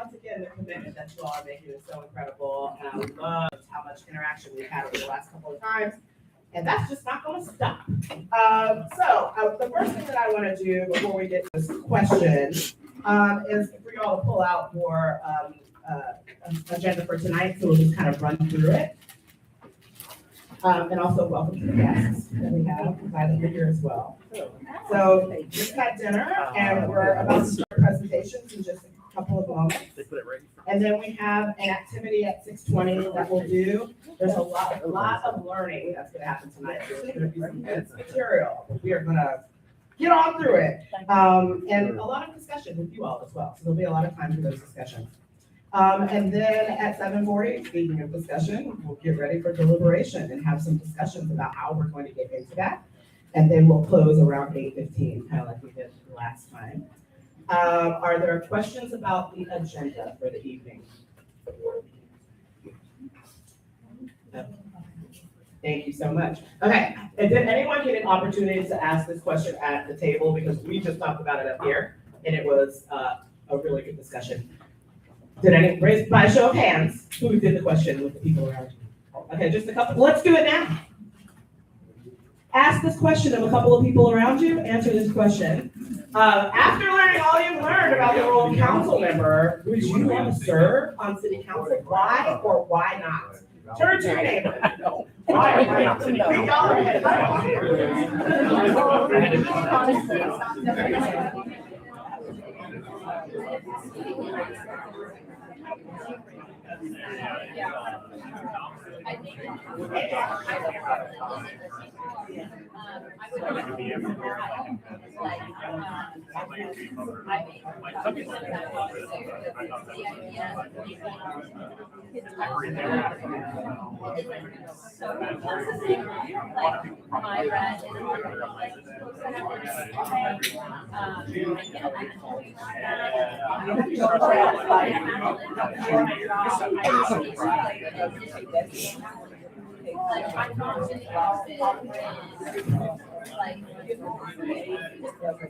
once again, the commitment that you all are making is so incredible. And I love how much interaction we've had over the last couple of times. And that's just not going to stop. The first thing that I want to do before we get to this question is for you all to pull out your agenda for tonight. So we'll just kind of run through it. And also welcome to the guests that we have invited here as well. So just had dinner and we're about to start presentations in just a couple of moments. And then we have an activity at 6:20 that we'll do. There's a lot of learning that's going to happen tonight. There's going to be some good material. We are going to get on through it. And a lot of discussion with you all as well. So there'll be a lot of time for those discussions. And then at 7:40, speaking of discussion, we'll get ready for deliberation and have some discussions about how we're going to get into that. And then we'll close around 8:15, kind of like we did last time. Are there questions about the agenda for the evening? No. Thank you so much. Okay, and did anyone get an opportunity to ask this question at the table? Because we just talked about it up here, and it was a really good discussion. Did any raise by show of hands? Who did the question with the people around you? Okay, just a couple. Let's do it now. Ask this question of a couple of people around you. Answer this question. After learning all you've learned about the role of council member, would you want to serve on city council? Why or why not? Turn to your neighbor. Why or why not? Y'all are ahead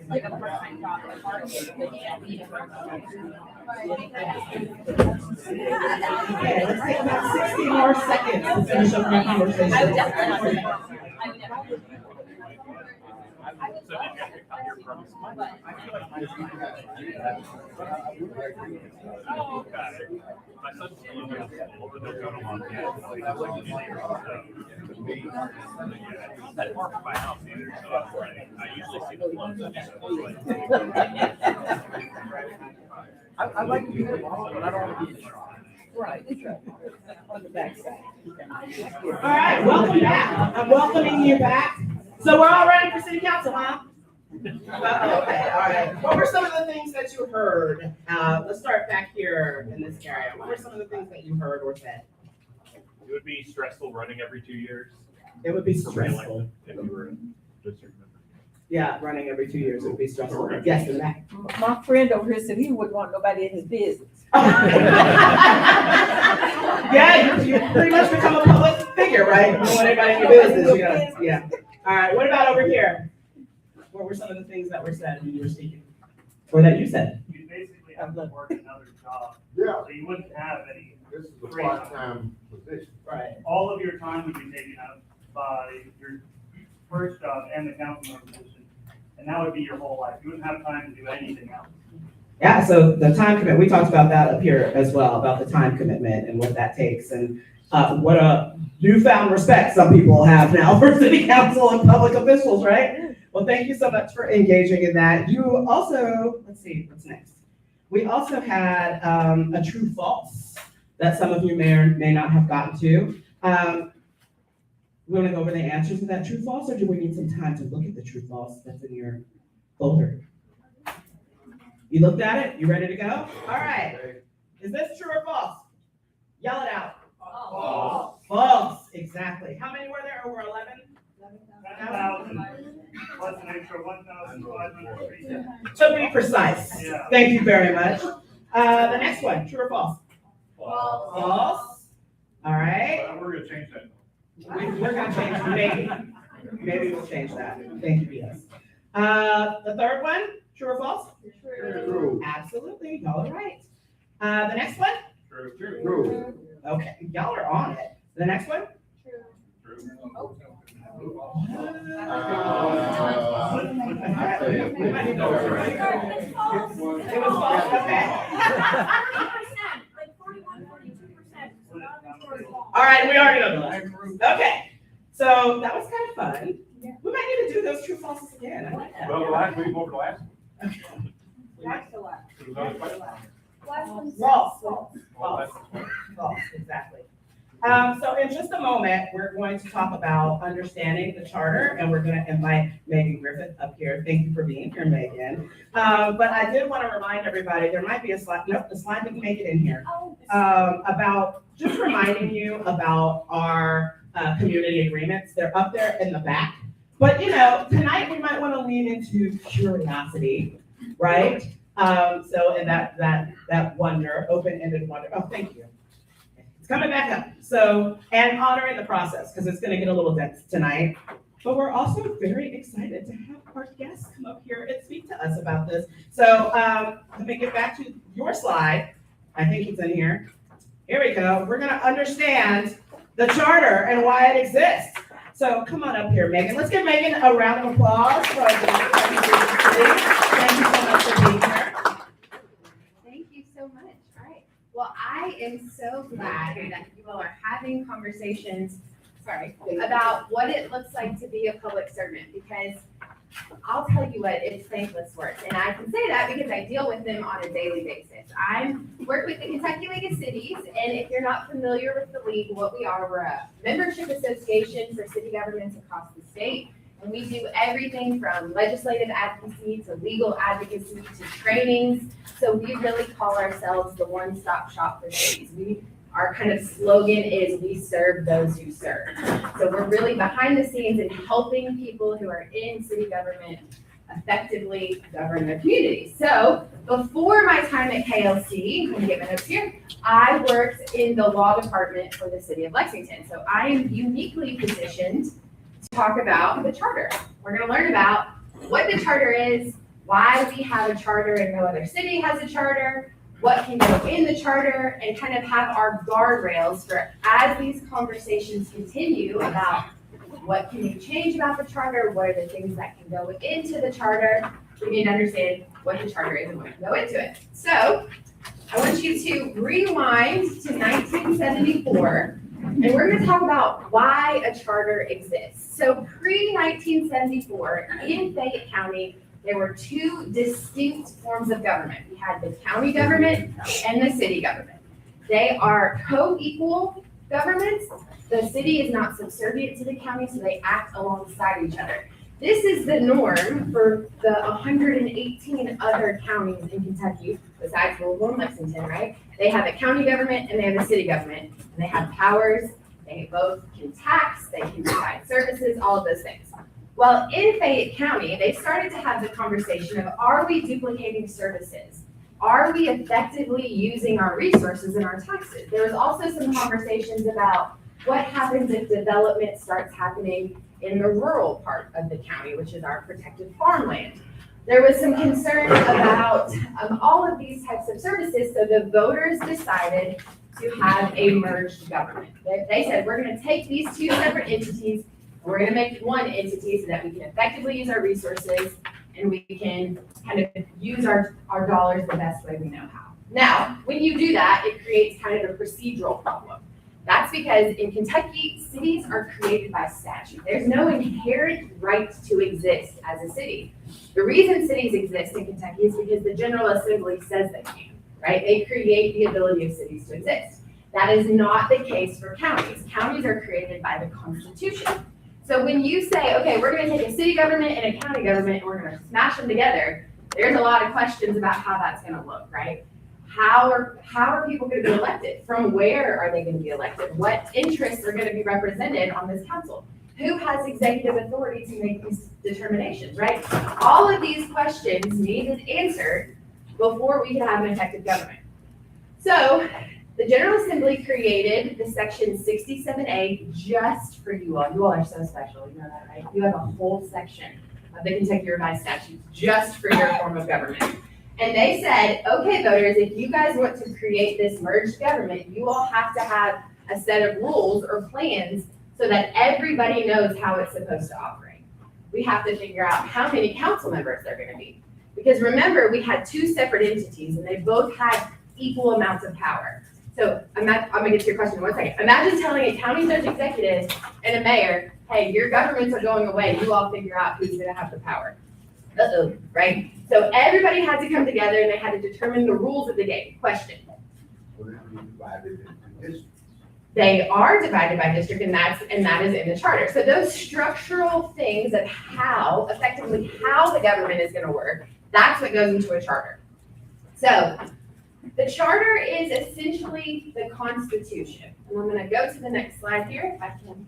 like a part-time job. Okay, let's take about 60 more seconds to finish up your conversation. I would definitely not. I would definitely. My son's still in middle school, but they'll go to Montana. It's not that far from my house either, so I usually see the ones I like to be involved, but I don't want to be in charge. Right. On the backside. All right, welcome back. I'm welcoming you back. So we're all ready for city council, huh? Okay, all right. What were some of the things that you heard? Let's start back here in this area. What were some of the things that you heard or said? It would be stressful running every 2 years. It would be For stressful. reelection if you were a district member. Yeah, running every 2 years would be stressful. Yes, in that. My friend over here said he wouldn't want nobody in his business. Yeah, you pretty much become a public figure, right? You don't want anybody in your business. Yeah. All right, what about over here? What were some of the things that were said when you were speaking? Or that you said? You basically have to work another job. Yeah, So you wouldn't have any, this is a part-time position. Right. all of your time would be taken up by your first job and the council member position. And that would be your whole life. You wouldn't have time to do anything else. Yeah, so the time commitment, we talked about that up here as well, about the time commitment and what that takes and what a newfound respect some people have now for city council and public officials, right? Well, thank you so much for engaging in that. You also, let's see, what's next? We also had a true false that some of you may or may not have gotten to. We want to go over the answers to that true false, or do we need some time to look at the true false that's in your folder? You looked at it? You ready to go? All right. Is this true or false? Yell it out. False. False, exactly. How many were there? Over 11? 10,000 plus an extra 1,503. To be precise. Yeah. Thank you very much. The next one, true or false? False. False. All right. We're gonna change that. We're gonna change, maybe we'll change that. Thank you, BS. The third one, true or false? True. Absolutely, y'all are right. The next one? True. Okay, y'all are on it. The next one? It It was false, okay. Like 41, 42%. All right, we already know that. Okay, so that was kind of fun. We might need to do those true falses again. I like that. Well, the last week over the last. That's the last. It was on the question. Last one's False. Well, False. that's- False, exactly. So in just a moment, we're going to talk about understanding the charter, and we're going to invite Megan Griffith up here. Thank you for being here, Megan. But I did want to remind everybody, there might be a slide, nope, the slide didn't make it in here. About just reminding you about our community agreements. They're up there in the back. But tonight we might want to lean into curiosity, right? So and that wonder, open-ended wonder. Oh, thank you. It's coming back up. So, and honoring the process, because it's going to get a little dense tonight. But we're also very excited to have our guests come up here and speak to us about this. So let me get back to your slide. I think it's in here. Here we go. We're going to understand the charter and why it exists. So come on up here, Megan. Let's give Megan a round of applause. Thank you so much for being here. Thank you so much. All right. Well, I am so glad that you all are having conversations, about what it looks like to be a public servant, because I'll tell you what, it's thankless work. And I can say that because I deal with them on a daily basis. I work with the Kentucky League of Cities, and if you're not familiar with the league, what we are, we're a membership association for city governments across the state. And we do everything from legislative advocacy to legal advocacy to trainings. So we really call ourselves the one-stop shop for cities. Our kind of slogan is we serve those who serve. So we're really behind the scenes in helping people who are in city government effectively govern their communities. So before my time at KLC, let me get my notes here, I worked in the law department for the city of Lexington. So I am uniquely positioned to talk about the charter. We're going to learn about what the charter is, why we have a charter and no other city has a charter, what can go in the charter, and kind of have our guardrails for as these conversations continue about what can you change about the charter, what are the things that can go into the charter. We need to understand what the charter is and what can go into it. So I want you to rewind to 1974, and we're going to talk about why a charter exists. So pre-1974, in Fayette County, there were two distinct forms of government. We had the county government and the city government. They are co-equal governments. The city is not subservient to the county, so they act alongside each other. This is the norm for the 118 other counties in Kentucky, besides Louisville and Lexington, right? They have a county government and they have a city government, and they have powers. They both can tax, they can provide services, all of those things. Well, in Fayette County, they started to have the conversation of, are we duplicating services? Are we effectively using our resources and our taxes? There was also some conversations about what happens if development starts happening in the rural part of the county, which is our protected farmland. There was some concern about all of these types of services, so the voters decided to have a merged government. They said, we're going to take these two separate entities, we're going to make one entity so that we can effectively use our resources and we can kind of use our dollars the best way we know how. Now, when you do that, it creates kind of a procedural problem. That's because in Kentucky, cities are created by statute. There's no inherent right to exist as a city. The reason cities exist in Kentucky is because the General Assembly says they can, right? They create the ability of cities to exist. That is not the case for counties. Counties are created by the Constitution. So when you say, okay, we're going to take a city government and a county government and we're going to smash them together, there's a lot of questions about how that's going to look, right? How are people going to be elected? From where are they going to be elected? What interests are going to be represented on this council? Who has executive authority to make these determinations, right? All of these questions needed answered before we could have an effective government. So the General Assembly created the section 67A just for you all. You all are so special, you know that, right? You have a whole section of the Kentucky Revised Statutes just for your form of government. And they said, okay, voters, if you guys want to create this merged government, you all have to have a set of rules or plans so that everybody knows how it's supposed to operate. We have to figure out how many council members there are gonna be. Because remember, we had two separate entities and they both had equal amounts of power. So I'm gonna get to your question in 1 second. Imagine telling a county judge executive and a mayor, hey, your governments are going away, you all figure out who's gonna have the power. Uh-oh, right? So everybody had to come together and they had to determine the rules of the game. Question. So then we divided into districts. They are divided by district and that is in the charter. So those structural things of how, effectively how the government is gonna work, that's what goes into a charter. So the charter is essentially the Constitution. And I'm gonna go to the next slide here, if I can.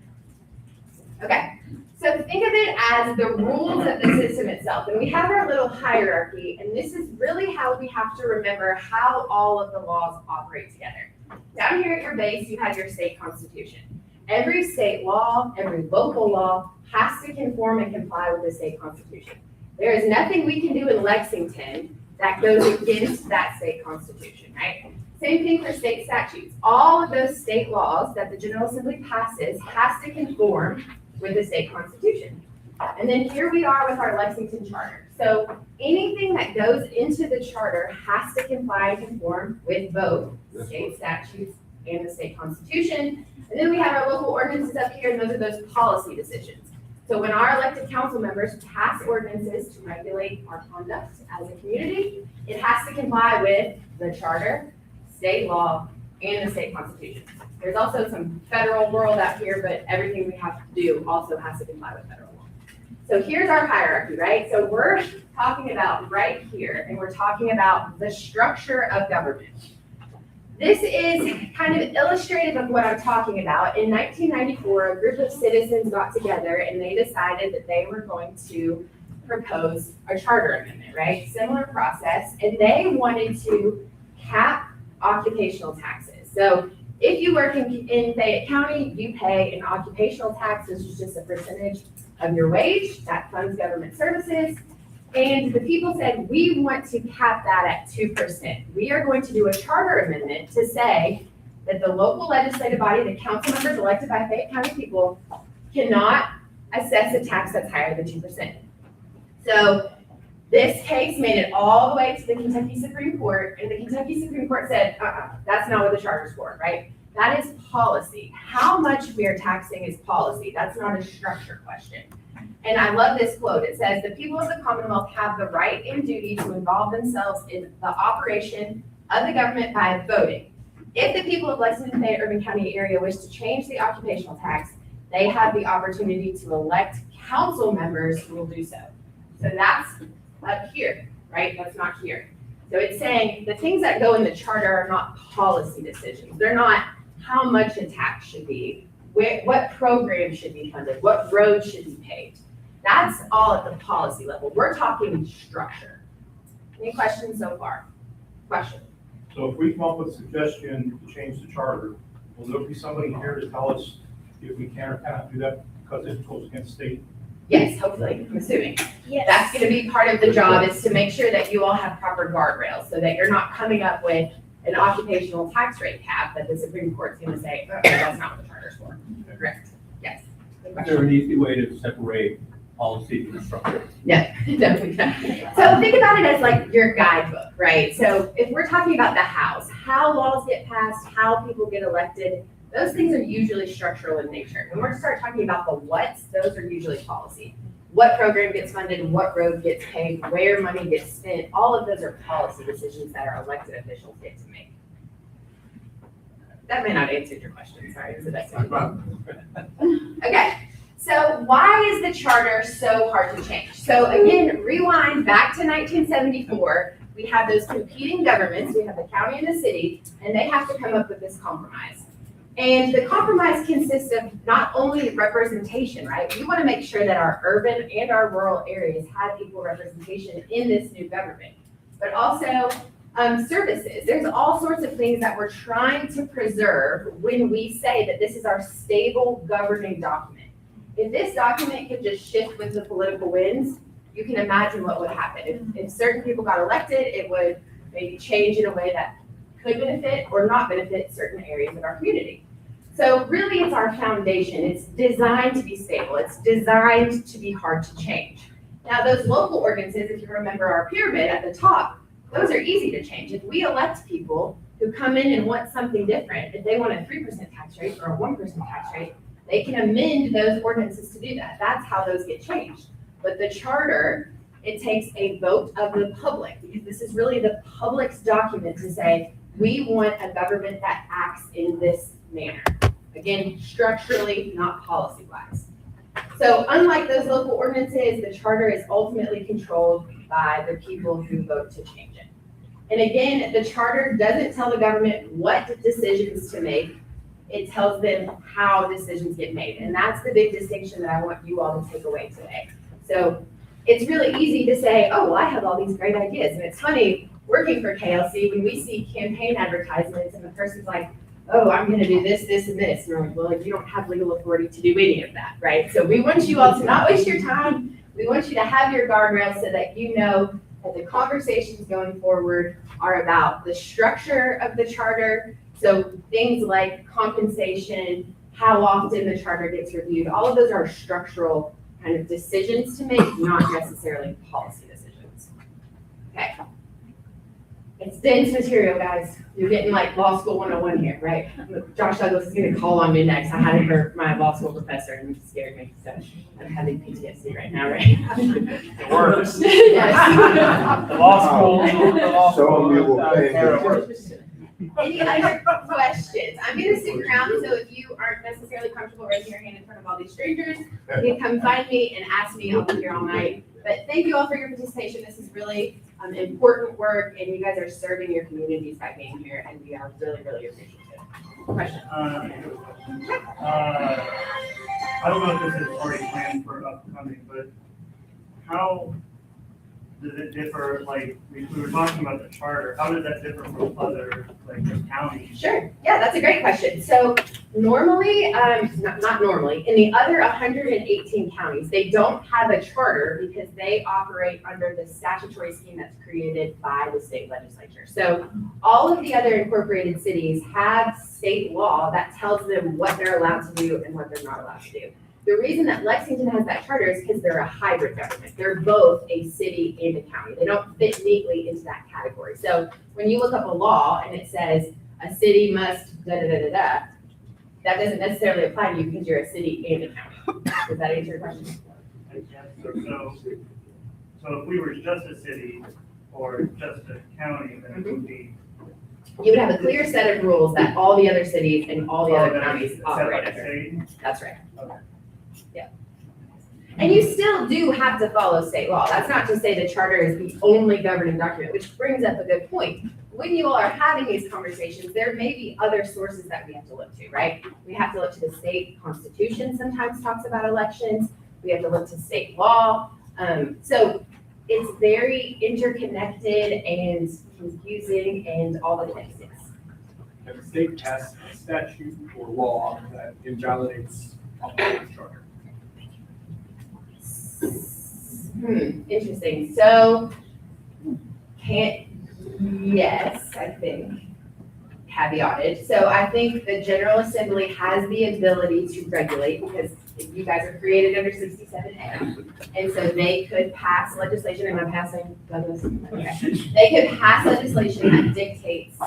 Okay, so think of it as the rules of the system itself. And we have our little hierarchy, and this is really how we have to remember how all of the laws operate together. Down here at your base, you have your state constitution. Every state law, every local law has to conform and comply with the state constitution. There is nothing we can do in Lexington that goes against that state constitution, right? Same thing for state statutes. All of those state laws that the General Assembly passes has to conform with the state constitution. And then here we are with our Lexington charter. So anything that goes into the charter has to comply and conform with both the state statutes and the state constitution. And then we have our local ordinances up here, and those are those policy decisions. So when our elected council members pass ordinances to regulate our conduct as a community, it has to comply with the charter, state law, and the state constitution. There's also some federal world out here, but everything we have to do also has to comply with federal law. So here's our hierarchy, right? So we're talking about right here, and we're talking about the structure of government. This is kind of illustrative of what I'm talking about. In 1994, a group of citizens got together and they decided that they were going to propose a charter amendment, right? Similar process, and they wanted to cap occupational taxes. So if you work in Fayette County, you pay an occupational tax, which is just a percentage of your wage that funds government services. And the people said, we want to cap that at 2%. We are going to do a charter amendment to say that the local legislative body, the council members elected by Fayette County people, cannot assess a tax that's higher than 2%. So this case made it all the way to the Kentucky Supreme Court, and the Kentucky Supreme Court said, that's not what the charter's for, right? That is policy. How much we are taxing is policy. That's not a structure question. And I love this quote. It says, the people of the Commonwealth have the right and duty to involve themselves in the operation of the government by voting. If the people of Lexington, Fayette, Urban County area wish to change the occupational tax, they have the opportunity to elect council members who will do so. So that's up here, right? That's not here. So it's saying the things that go in the charter are not policy decisions. They're not how much a tax should be, what programs should be funded, what roads should be paved. That's all at the policy level. We're talking structure. Any questions so far? Question? So if we come up with a suggestion to change the charter, will there be somebody here to tell us if we can or cannot do that because it goes against state? Yes, hopefully, I'm assuming. Yes. That's gonna be part of the job, is to make sure that you all have proper guardrails, so that you're not coming up with an occupational tax rate cap that the Supreme Court's gonna say, oh, that's not what the charter's for. Correct, yes. Good Is question. there an easy way to separate policy from structure? No, no. So think about it as like your guidebook, right? So if we're talking about the House, how laws get passed, how people get elected, those things are usually structural in nature. When we start talking about the what's, those are usually policy. What program gets funded, what road gets paved, where money gets spent, all of those are policy decisions that our elected officials get to make. That may not answer your question, sorry, it's the best one. Okay, so why is the charter so hard to change? So again, rewind back to 1974, we have those competing governments, we have the county and the city, and they have to come up with this compromise. And the compromise consists of not only representation, right? We want to make sure that our urban and our rural areas have equal representation in this new government, but also services. There's all sorts of things that we're trying to preserve when we say that this is our stable governing document. If this document could just shift with the political winds, you can imagine what would happen. If certain people got elected, it would maybe change in a way that could benefit or not benefit certain areas of our community. So really, it's our foundation. It's designed to be stable. It's designed to be hard to change. Now, those local ordinances, if you remember our pyramid at the top, those are easy to change. If we elect people who come in and want something different, if they want a 3% tax rate or a 1% tax rate, they can amend those ordinances to do that. That's how those get changed. But the charter, it takes a vote of the public, because this is really the public's document to say, we want a government that acts in this manner. Again, structurally, not policy-wise. So unlike those local ordinances, the charter is ultimately controlled by the people who vote to change it. And again, the charter doesn't tell the government what decisions to make. It tells them how decisions get made. And that's the big distinction that I want you all to take away today. So it's really easy to say, oh, well, I have all these great ideas. And it's funny, working for KLC, when we see campaign advertisements and the person's like, oh, I'm gonna do this, this, and this. And we're like, well, you don't have legal authority to do any of that, right? So we want you all to not waste your time. We want you to have your guardrails so that you know that the conversations going forward are about the structure of the charter. So things like compensation, how often the charter gets reviewed, all of those are structural kind of decisions to make, not necessarily policy decisions. Okay. It's dense material, guys. You're getting like law school 101 here, right? Josh Douglas is gonna call on me next. I had it for my law school professor and it scared me, so I'm having PTSD right now, right? It works. Yes. The law school. So we will pay It works. Any other questions? I'm gonna stick around, so if you aren't necessarily comfortable raising your hand in front of all these strangers, you can come find me and ask me. I'll be here all night. But thank you all for your participation. This is really important work, and you guys are serving your communities by being here, and we are really, really appreciative. Question? I don't know if this is already planned for upcoming, but how does it differ, like, we were talking about the charter, how does that differ from other, like, counties? Sure. Yeah, that's a great question. So normally, not normally, in the other 118 counties, they don't have a charter because they operate under the statutory scheme that's created by the state legislature. So all of the other incorporated cities have state law that tells them what they're allowed to do and what they're not allowed to do. The reason that Lexington has that charter is because they're a hybrid government. They're both a city and a county. They don't fit neatly into that category. So when you look up a law and it says a city must da-da-da-da-da, that doesn't necessarily apply to you because you're a city and a county. Does that answer your question? So if we were just a city or just a county, then it would be. You would have a clear set of rules that all the other cities and all the other counties Set operate by under. state? That's right. Okay. Yeah. And you still do have to follow state law. That's not to say the charter is the only governing document, which brings up a good point. When you all are having these conversations, there may be other sources that we have to look to, right? We have to look to the state constitution sometimes talks about elections. We have to look to state law. So it's very interconnected and confusing and all the things. Have the state passed a statute or law that invalidates a public charter? Interesting. So, yes, I think, caveated. So I think the General Assembly has the ability to regulate because you guys are created under 67A. And so they could pass legislation, and I'm passing Douglas. Okay. They could pass legislation that dictates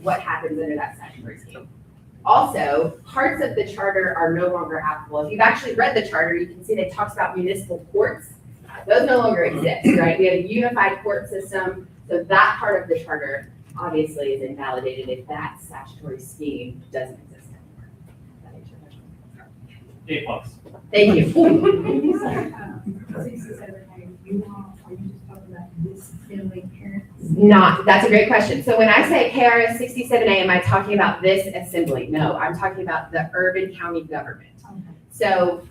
what happens under that statutory scheme. Also, parts of the charter are no longer applicable. If you've actually read the charter, you can see that it talks about municipal courts. Those no longer exist, right? We have a unified court system, so that part of the charter obviously is invalidated if that statutory scheme doesn't exist anymore. Does that answer your question? A+. Thank you. Not, that's a great question. So when I say KRS 67A, am I talking about this assembly? No, I'm talking about the urban county government. So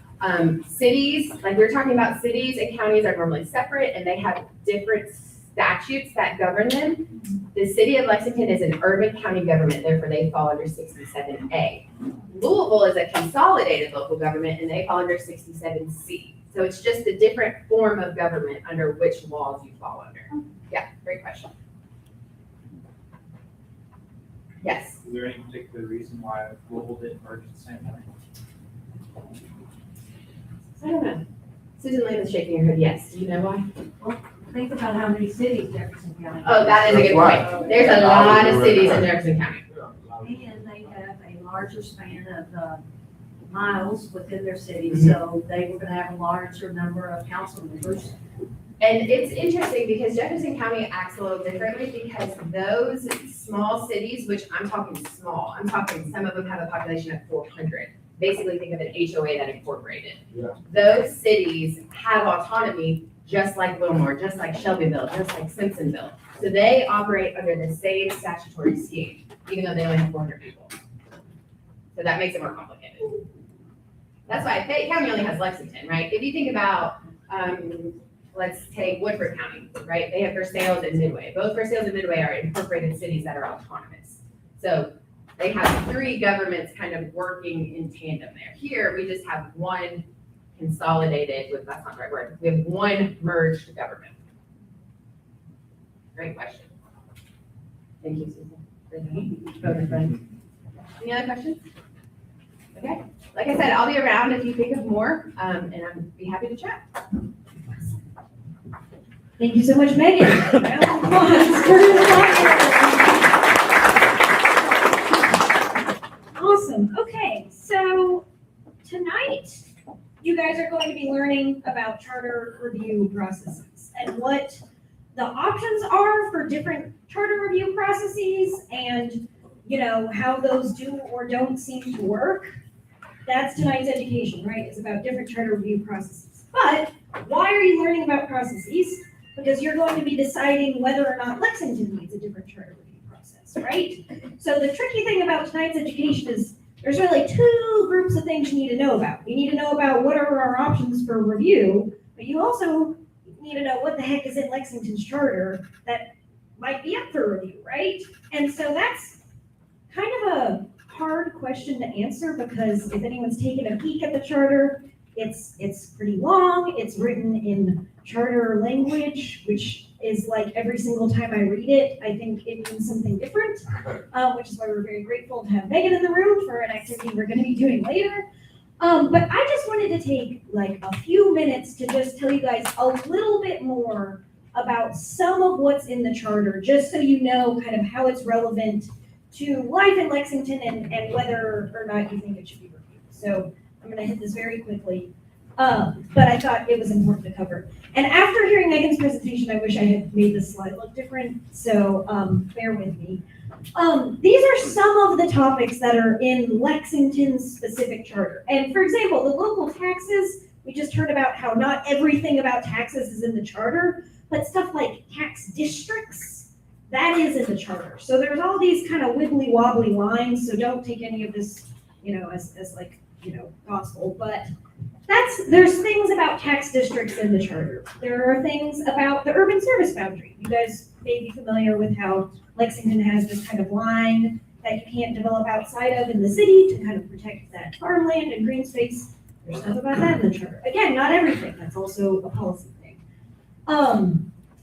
cities, like we're talking about, cities and counties are normally separate and they have different statutes that govern them. The city of Lexington is an urban county government, therefore they fall under 67A. Louisville is a consolidated local government and they fall under 67C. So it's just a different form of government under which laws you fall under. Yeah, great question. Yes. Is there any particular reason why Global didn't merge at the same time? I don't know. Susan Lane is shaking her head, yes. Do you know why? Think about how many cities Jefferson County. Oh, that is a good point. There's a lot of cities in Jefferson County. And they have a larger span of miles within their city, Mm-hmm. so they were gonna have a larger number of council members. And it's interesting because Jefferson County acts a little differently because those small cities, which I'm talking small, I'm talking some of them have a population of 400. Basically think of an HOA that incorporated. Yeah. Those cities have autonomy just like Wilmore, just like Shelbyville, just like Simpsonville. So they operate under the same statutory scheme, even though they only have 400 people. So that makes it more complicated. That's why Fayette County only has Lexington, right? If you think about, let's take Woodford County, right? They have Versailles and Midway. Both Versailles and Midway are incorporated cities that are autonomous. So they have three governments kind of working in tandem there. Here, we just have one consolidated, with that's not the right word, we have one merged government. Great question. Thank you, Susan. Any other questions? Okay, like I said, I'll be around if you think of more, and I'd be happy to chat. Thank you so much, Megan. Round of applause for the Awesome. Okay, so tonight you guys are going to be learning about charter review processes and what the options are for different charter review processes and, you know, how those do or don't seem to work. That's tonight's education, right? It's about different charter review processes. But why are you learning about processes? Because you're going to be deciding whether or not Lexington needs a different charter review process, right? So the tricky thing about tonight's education is there's really two groups of things you need to know about. You need to know about what are our options for review, but you also need to know what the heck is in Lexington's charter that might be up for review, right? And so that's kind of a hard question to answer because if anyone's taken a peek at the charter, it's pretty long. It's written in charter language, which is like every single time I read it, I think it means something different, which is why we're very grateful to have Megan in the room for an activity we're going to be doing later. But I just wanted to take like a few minutes to just tell you guys a little bit more about some of what's in the charter, just so you know kind of how it's relevant to life in Lexington and whether or not you think it should be reviewed. So I'm going to hit this very quickly, but I thought it was important to cover. And after hearing Megan's presentation, I wish I had made this slide look different, so bear with me. These are some of the topics that are in Lexington's specific charter. And for example, the local taxes, we just heard about how not everything about taxes is in the charter, but stuff like tax districts, that is in the charter. So there's all these kind of wibbly wobbly lines, so don't take any of this, you know, as like, you know, gospel, but there's things about tax districts in the charter. There are things about the urban service boundary. You guys may be familiar with how Lexington has this kind of line that you can't develop outside of in the city to kind of protect that farmland and green space. There's stuff about that in the charter. Again, not everything. That's also a policy thing.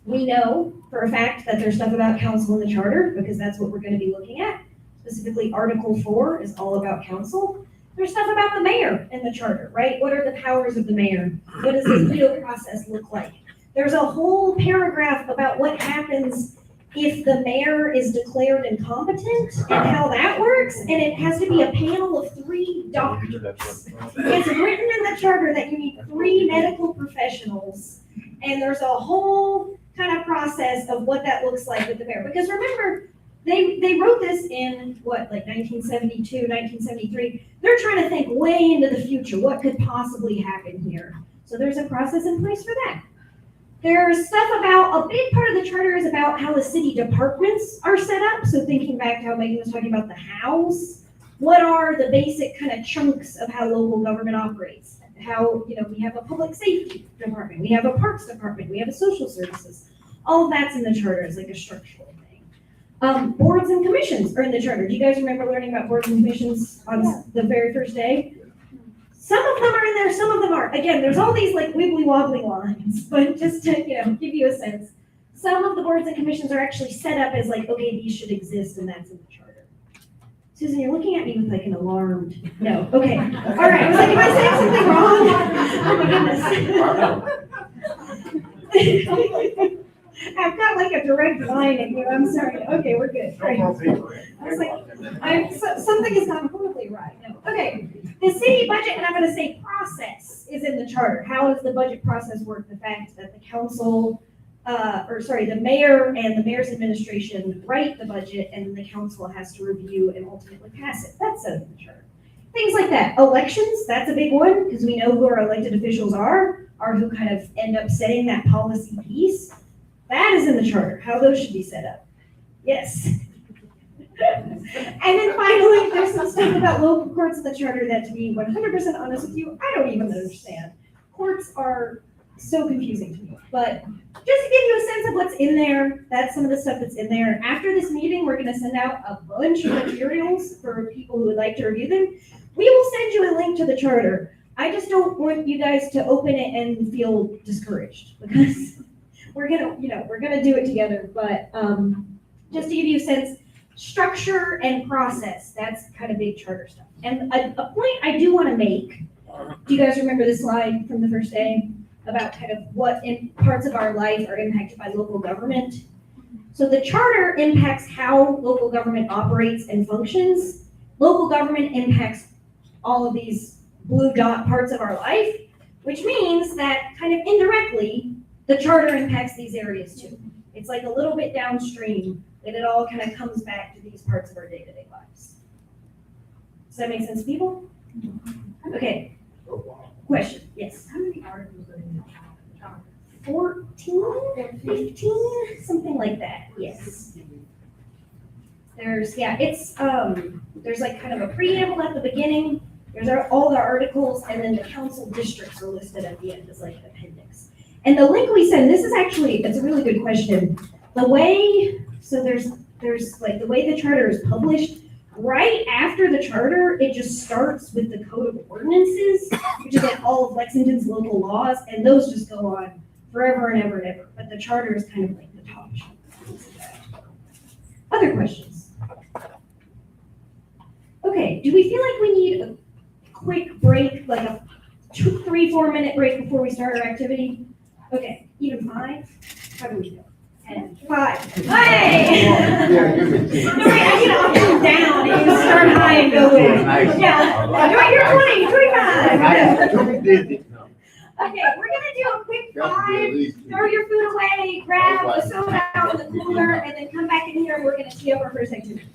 We know for a fact that there's stuff about council in the charter because that's what we're going to be looking at. Specifically, Article 4 is all about council. There's stuff about the mayor in the charter, right? What are the powers of the mayor? What does the veto process look like? There's a whole paragraph about what happens if the mayor is declared incompetent and how that works, and it has to be a panel of 3 doctors. It's written in the charter that you need 3 medical professionals, and there's a whole kind of process of what that looks like with the mayor. Because remember, they wrote this in, what, like 1972, 1973. They're trying to think way into the future. What could possibly happen here? So there's a process in place for that. There's stuff about, a big part of the charter is about how the city departments are set up. So thinking back to how Megan was talking about the hows, what are the basic kind of chunks of how local government operates? How, you know, we have a public safety department, we have a parks department, we have a social services. All of that's in the charter as like a structural thing. Boards and commissions are in the charter. Do you guys remember learning about boards and commissions on the very first day? Some of them are in there, some of them aren't. Again, there's all these like wibbly wobbly lines, but just to, give you a sense. Some of the boards and commissions are actually set up as like, okay, these should exist and that's in the charter. Susan, you're looking at me with like an alarmed, no, okay. All right, I was like, am I saying something wrong? Oh my goodness. I've got like a direct line in here, I'm sorry. Okay, we're good. Great. I was like, something is not horribly right. No. Okay, the city budget, and I'm gonna say process, is in the charter. How does the budget process work? The fact that the council, the mayor and the mayor's administration write the budget, and the council has to review and ultimately pass it. That's set in the charter. Things like that. Elections, that's a big one, because we know who our elected officials are who kind of end up setting that policy piece. That is in the charter, how those should be set up. Yes. And then finally, there's some stuff about local courts in the charter that, to be 100% honest with you, I don't even understand. Courts are so confusing to me. But just to give you a sense of what's in there, that's some of the stuff that's in there. After this meeting, we're gonna send out a bunch of materials for people who would like to review them. We will send you a link to the charter. I just don't want you guys to open it and feel discouraged, because we're gonna do it together, but just to give you a sense, structure and process, that's kind of big charter stuff. And a point I do want to make, do you guys remember this slide from the first day about kind of what in parts of our life are impacted by local government? So the charter impacts how local government operates and functions. Local government impacts all of these blue dot parts of our life, which means that kind of indirectly, the charter impacts these areas too. It's like a little bit downstream, and it all kind of comes back to these parts of our day-to-day lives. Does that make sense, people? Okay. Question, yes. How many articles are in the charter? 14, 15, something like that, yes. There's like kind of a preamble at the beginning, there's all the articles, and then the council districts are listed at the end as like an appendix. And the link we send, this is actually, it's a really good question. The way, so there's like the way the charter is published, right after the charter, it just starts with the code of ordinances, which is like all of Lexington's local laws, and those just go on forever and ever and ever. But the charter is kind of like the top shelf. Other questions? Okay, do we feel like we need a quick break, like a 3-4 minute break before we start our activity? Okay, even 5? How do we go? 10, 5. Hey! Yeah, give me 10. No, wait, I'll come down and you start high and go in. Yeah, you're 20, 25. Okay, we're gonna do a quick 5, throw your food away, grab a soda out of the cooler, and then come back in here and we're gonna tee up our first activity.